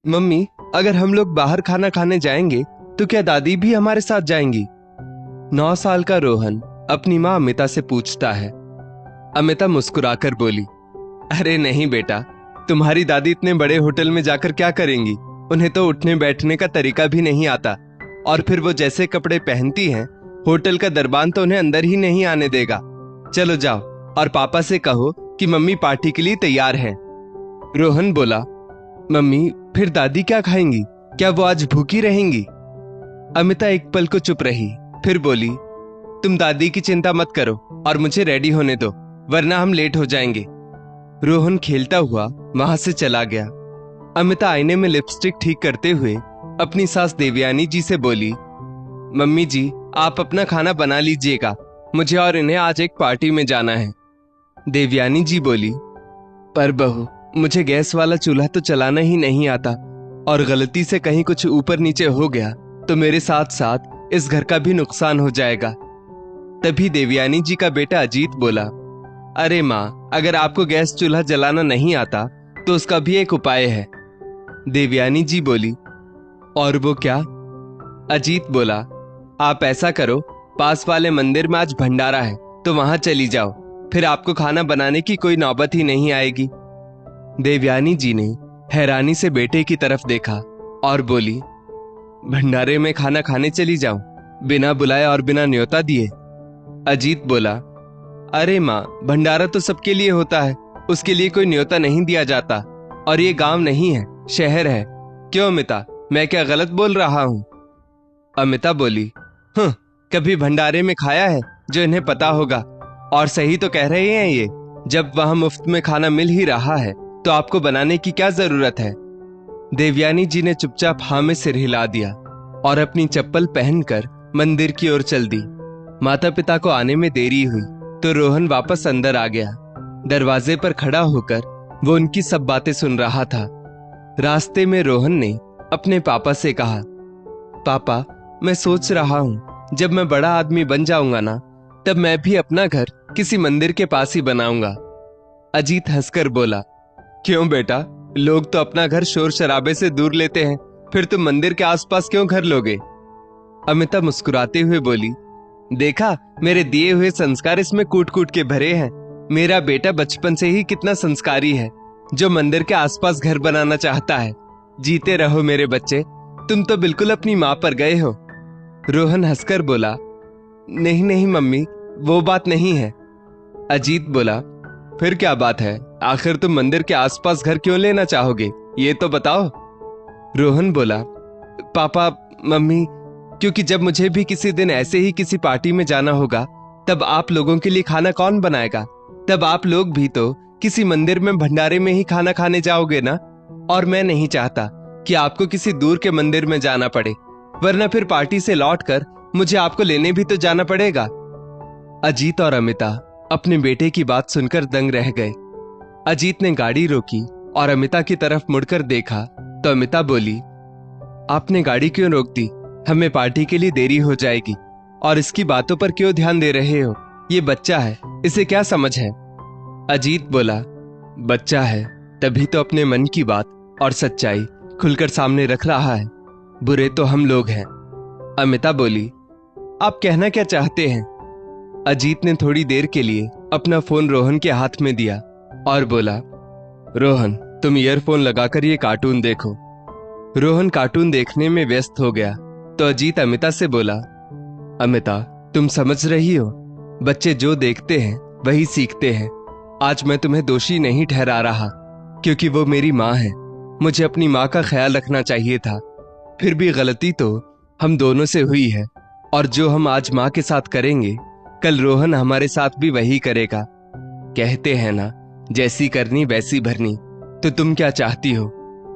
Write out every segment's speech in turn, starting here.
Mummy, अगर हम लोग बाहर खाना खाने जाएंगे तो क्या दादी भी हमारे साथ जाएंगी? 9 साल का रोहन अपनी माँ अमिता से पूछता है। अमिता मुस्कुराकर बोली, अरे नहीं बेटा, तुम्हारी दादी इतने बड़े होटल में जाकर क्या करेंगी? उन्हें तो उठने बैठने का तरीका भी नहीं आता। और फिर वो जैसे कपड़े पहनती हैं, होटल का दरबान तो उन्हें अंदर ही नहीं आने देगा। चलो जाओ और पापा से कहो कि मम्मी पार्टी के लिए तैयार है। रोहन बोला, मम्मी फिर दादी क्या खाएंगी? क्या वो आज भूखी रहेंगी? अमिता एक पल को चुप रही, फिर बोली, तुम दादी की चिंता मत करो और मुझे रेडी होने दो, वरना हम लेट हो जाएंगे। रोहन खेलता हुआ वहां से चला गया। अमिता आईने में लिपस्टिक ठीक करते हुए अपनी सास देवयानी जी से बोली, मम्मी जी, आप अपना खाना बना लीजिएगा, मुझे और इन्हें आज एक पार्टी में जाना है। देवयानी जी बोली, पर बहू, मुझे गैस वाला चूल्हा तो चलाना ही नहीं आता, और गलती से कहीं कुछ ऊपर नीचे हो गया तो मेरे साथ साथ इस घर का भी नुकसान हो जाएगा। तभी देवयानी जी का बेटा अजीत बोला, अरे माँ, अगर आपको गैस चूल्हा जलाना नहीं आता तो उसका भी एक उपाय है। देवयानी जी बोली, और वो क्या? अजीत बोला, आप ऐसा करो, पास वाले मंदिर में आज भंडारा है तो वहां चली जाओ, फिर आपको खाना बनाने की कोई नौबत ही नहीं आएगी। देवयानी जी ने हैरानी से बेटे की तरफ देखा और बोली, भंडारे में खाना खाने चली जाऊं, बिना बुलाए और बिना न्योता दिए? अजीत बोला, अरे माँ, भंडारा तो सबके लिए होता है, उसके लिए कोई न्योता नहीं दिया जाता, और ये गांव नहीं है, शहर है। क्यों अमिता, मैं क्या गलत बोल रहा हूं? अमिता बोली, कभी भंडारे में खाया है जो इन्हें पता होगा, और सही तो कह रहे हैं ये, जब वहां मुफ्त में खाना मिल ही रहा है तो आपको बनाने की क्या जरूरत है? देवयानी जी ने चुपचाप हाँ में सिर हिला दिया और अपनी चप्पल पहनकर मंदिर की ओर चल दी। माता पिता को आने में देरी हुई तो रोहन वापस अंदर आ गया। दरवाजे पर खड़ा होकर वो उनकी सब बातें सुन रहा था। रास्ते में रोहन ने अपने पापा से कहा, पापा, मैं सोच रहा हूं जब मैं बड़ा आदमी बन जाऊंगा ना, तब मैं भी अपना घर किसी मंदिर के पास ही बनाऊंगा। अजीत हंसकर बोला, क्यों बेटा, लोग तो अपना घर शोर शराबे से दूर लेते हैं, फिर तुम मंदिर के आसपास क्यों घर लोगे? अमिता मुस्कुराते हुए बोली, देखा, मेरे दिए हुए संस्कार इसमें कूट कूट के भरे हैं। मेरा बेटा बचपन से ही कितना संस्कारी है, जो मंदिर के आसपास घर बनाना चाहता है। जीते रहो मेरे बच्चे, तुम तो बिल्कुल अपनी माँ पर गए हो। रोहन हंसकर बोला, नहीं नहीं मम्मी, वो बात नहीं है। अजीत बोला, फिर क्या बात है? आखिर तुम मंदिर के आसपास घर क्यों लेना चाहोगे, ये तो बताओ। रोहन बोला, पापा, मम्मी, क्योंकि जब मुझे भी किसी दिन ऐसे ही किसी पार्टी में जाना होगा, तब आप लोगों के लिए खाना कौन बनाएगा? तब आप लोग भी तो किसी मंदिर में भंडारे में ही खाना खाने जाओगे ना। और मैं नहीं चाहता कि आपको किसी दूर के मंदिर में जाना पड़े, वरना फिर पार्टी से लौटकर मुझे आपको लेने भी तो जाना पड़ेगा। अजीत और अमिता अपने बेटे की बात सुनकर दंग रह गए। अजीत ने गाड़ी रोकी और अमिता की तरफ मुड़कर देखा तो अमिता बोली, आपने गाड़ी क्यों रोक दी? हमें पार्टी के लिए देरी हो जाएगी, और इसकी बातों पर क्यों ध्यान दे रहे हो? ये बच्चा है, इसे क्या समझ है? अजीत बोला, बच्चा है तभी तो अपने मन की बात और सच्चाई खुलकर सामने रख रहा है, बुरे तो हम लोग हैं। अमिता बोली, आप कहना क्या चाहते हैं? अजीत ने थोड़ी देर के लिए अपना फोन रोहन के हाथ में दिया और बोला, रोहन, तुम ईयरफोन लगाकर ये कार्टून देखो। रोहन कार्टून देखने में व्यस्त हो गया तो अजीत अमिता से बोला, अमिता, तुम समझ रही हो, बच्चे जो देखते हैं वही सीखते हैं। आज मैं तुम्हें दोषी नहीं ठहरा रहा, क्योंकि वो मेरी माँ है, मुझे अपनी माँ का ख्याल रखना चाहिए था। फिर भी गलती तो हम दोनों से हुई है, और जो हम आज माँ के साथ करेंगे, कल रोहन हमारे साथ भी वही करेगा। कहते हैं ना, जैसी करनी वैसी भरनी। तो तुम क्या चाहती हो,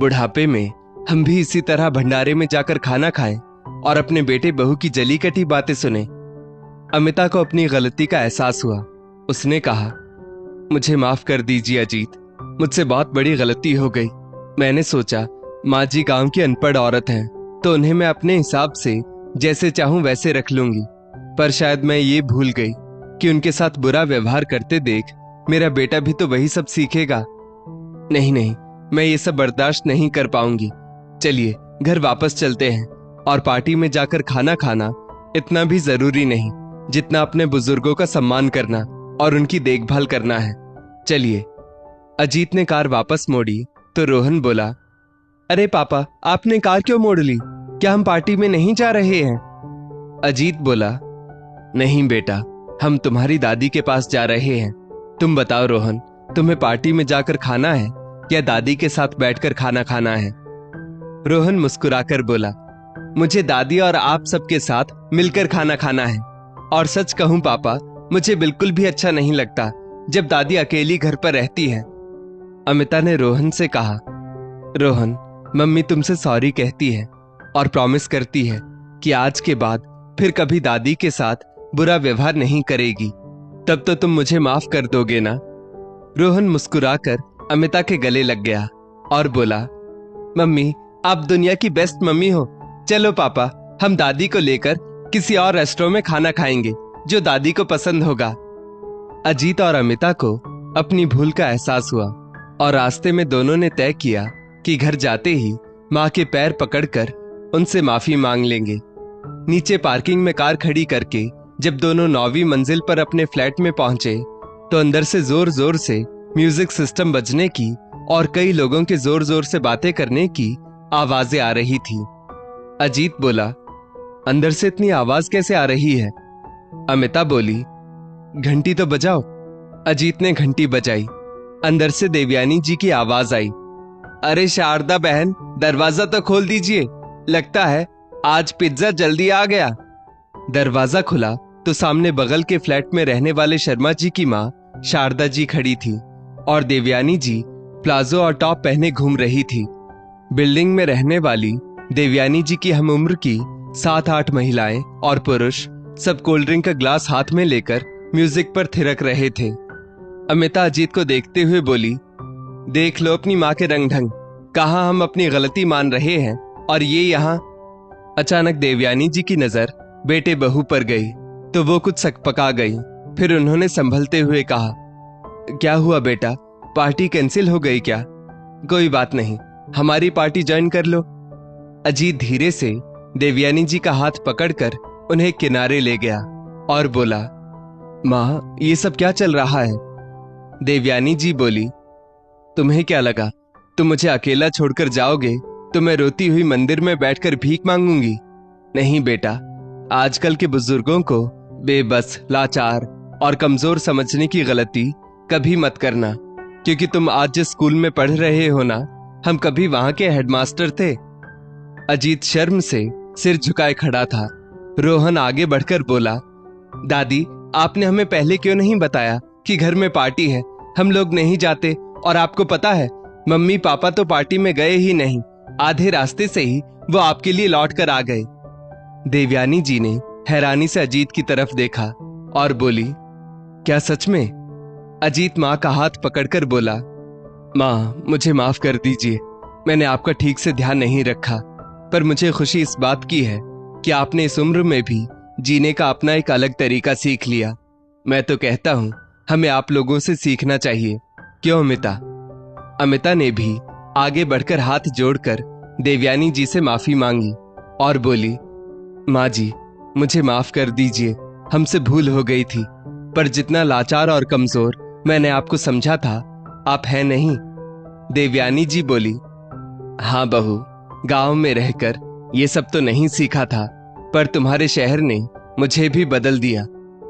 बुढ़ापे में हम भी इसी तरह भंडारे में जाकर खाना खाएं और अपने बेटे बहू की जली कटी बातें सुने? अमिता को अपनी गलती का एहसास हुआ। उसने कहा, मुझे माफ कर दीजिए अजीत, मुझसे बहुत बड़ी गलती हो गई। मैंने सोचा माँ जी गांव की अनपढ़ औरत हैं, तो उन्हें मैं अपने हिसाब से जैसे चाहूं वैसे रख लूंगी, पर शायद मैं ये भूल गई कि उनके साथ बुरा व्यवहार करते देख मेरा बेटा भी तो वही सब सीखेगा। नहीं नहीं, मैं ये सब बर्दाश्त नहीं कर पाऊंगी। चलिए घर वापस चलते हैं और पार्टी में जाकर खाना खाना इतना भी जरूरी नहीं जितना अपने बुजुर्गों का सम्मान करना और उनकी देखभाल करना है। चलिए। अजीत ने कार वापस मोड़ी तो रोहन बोला, अरे पापा, आपने कार क्यों मोड़ ली? क्या हम पार्टी में नहीं जा रहे हैं? अजीत बोला, नहीं बेटा, हम तुम्हारी दादी के पास जा रहे हैं। तुम बताओ रोहन, तुम्हें पार्टी में जाकर खाना है या दादी के साथ बैठकर खाना खाना है? रोहन मुस्कुराकर बोला, मुझे दादी और आप सबके साथ मिलकर खाना खाना है। और सच कहूं पापा, मुझे बिल्कुल भी अच्छा नहीं लगता जब दादी अकेली घर पर रहती है। अमिता ने रोहन से कहा, रोहन, मम्मी तुमसे सॉरी कहती है और प्रॉमिस करती है कि आज के बाद फिर कभी दादी के साथ बुरा व्यवहार नहीं करेगी। तब तो तुम मुझे माफ कर दोगे ना? रोहन मुस्कुराकर अमिता के गले लग गया और बोला, मम्मी आप दुनिया की बेस्ट मम्मी हो। चलो पापा, हम दादी को लेकर किसी और रेस्टोरेंट में खाना खाएंगे जो दादी को पसंद होगा। अजीत और अमिता को अपनी भूल का एहसास हुआ और रास्ते में दोनों ने तय किया कि घर जाते ही माँ के पैर पकड़कर उनसे माफी मांग लेंगे। नीचे पार्किंग में कार खड़ी करके जब दोनों 9वीं मंजिल पर अपने फ्लैट में पहुंचे तो अंदर से जोर जोर से म्यूजिक सिस्टम बजने की और कई लोगों के जोर जोर से बातें करने की आवाजें आ रही थी। अजीत बोला, अंदर से इतनी आवाज कैसे आ रही है? अमिता बोली, घंटी तो बजाओ। अजीत ने घंटी बजाई। अंदर से देवयानी जी की आवाज आई, अरे शारदा बहन, दरवाजा तो खोल दीजिए, लगता है आज पिज्जा जल्दी आ गया। दरवाजा खुला तो सामने बगल के फ्लैट में रहने वाले शर्मा जी की माँ शारदा जी खड़ी थी और देवयानी जी प्लाजो और टॉप पहने घूम रही थी। बिल्डिंग में रहने वाली देवयानी जी की हमउम्र की 7-8 महिलाएं और पुरुष सब कोल्ड ड्रिंक का ग्लास हाथ में लेकर म्यूजिक पर थिरक रहे थे। अमिता अजीत को देखते हुए बोली, देख लो अपनी माँ के रंग ढंग, कहाँ हम अपनी गलती मान रहे हैं और ये यहाँ। अचानक देवयानी जी की नजर बेटे बहू पर गई तो वो कुछ सकपका गई। फिर उन्होंने संभलते हुए कहा, क्या हुआ बेटा, पार्टी कैंसिल हो गई क्या? कोई बात नहीं, हमारी पार्टी ज्वाइन कर लो। अजीत धीरे से देवयानी जी का हाथ पकड़कर उन्हें किनारे ले गया और बोला, माँ ये सब क्या चल रहा है? देवयानी जी बोली, तुम्हें क्या लगा तुम मुझे अकेला छोड़कर जाओगे तो मैं रोती हुई मंदिर में बैठकर भीख मांगूंगी? नहीं बेटा, आजकल के बुजुर्गों को बेबस, लाचार और कमजोर समझने की गलती कभी मत करना, क्योंकि तुम आज जिस स्कूल में पढ़ रहे हो ना, हम कभी वहां के हेडमास्टर थे। अजीत शर्म से सिर झुकाए खड़ा था। रोहन आगे बढ़कर बोला, दादी आपने हमें पहले क्यों नहीं बताया कि घर में पार्टी है? हम लोग नहीं जाते। और आपको पता है, मम्मी पापा तो पार्टी में गए ही नहीं, आधे रास्ते से ही वो आपके लिए लौट कर आ गए। देवयानी जी ने हैरानी से अजीत की तरफ देखा और बोली, क्या सच में? अजीत माँ का हाथ पकड़कर बोला, माँ मुझे माफ कर दीजिए, मैंने आपका ठीक से ध्यान नहीं रखा, पर मुझे खुशी इस बात की है कि आपने इस उम्र में भी जीने का अपना एक अलग तरीका सीख लिया। मैं तो कहता हूं हमें आप लोगों से सीखना चाहिए, क्यों अमिता? अमिता ने भी आगे बढ़कर हाथ जोड़कर देवयानी जी से माफी मांगी और बोली, माँ जी मुझे माफ कर दीजिए, हमसे भूल हो गई थी, पर जितना लाचार और कमजोर मैंने आपको समझा था आप हैं नहीं। देवयानी जी बोली, हाँ बहू, गांव में रहकर ये सब तो नहीं सीखा था, पर तुम्हारे शहर ने मुझे भी बदल दिया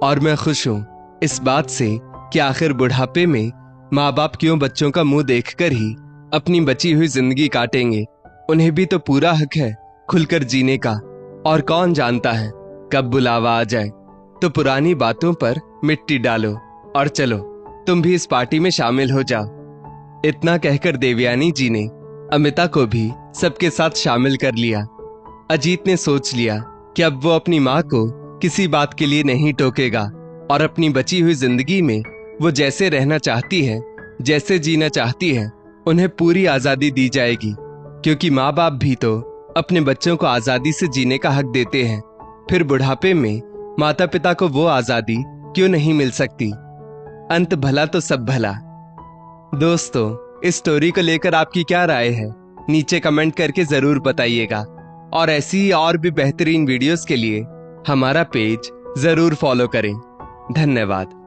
और मैं खुश हूं इस बात से कि आखिर बुढ़ापे में माँ बाप क्यों बच्चों का मुंह देखकर ही अपनी बची हुई जिंदगी काटेंगे। उन्हें भी तो पूरा हक है खुलकर जीने का, और कौन जानता है कब बुलावा आ जाए। तो पुरानी बातों पर मिट्टी डालो और चलो तुम भी इस पार्टी में शामिल हो जाओ। इतना कहकर देवयानी जी ने अमिता को भी सबके साथ शामिल कर लिया। अजीत ने सोच लिया कि अब वो अपनी माँ को किसी बात के लिए नहीं टोकेगा और अपनी बची हुई जिंदगी में वो जैसे रहना चाहती है, जैसे जीना चाहती है, उन्हें पूरी आजादी दी जाएगी, क्योंकि माँ बाप भी तो अपने बच्चों को आजादी से जीने का हक देते हैं। फिर बुढ़ापे में माता पिता को वो आजादी क्यों नहीं मिल सकती? अंत भला तो सब भला। दोस्तों, इस स्टोरी को लेकर आपकी क्या राय है? नीचे कमेंट करके जरूर बताइएगा और ऐसी ही और भी बेहतरीन वीडियोस के लिए हमारा पेज जरूर फॉलो करें। धन्यवाद।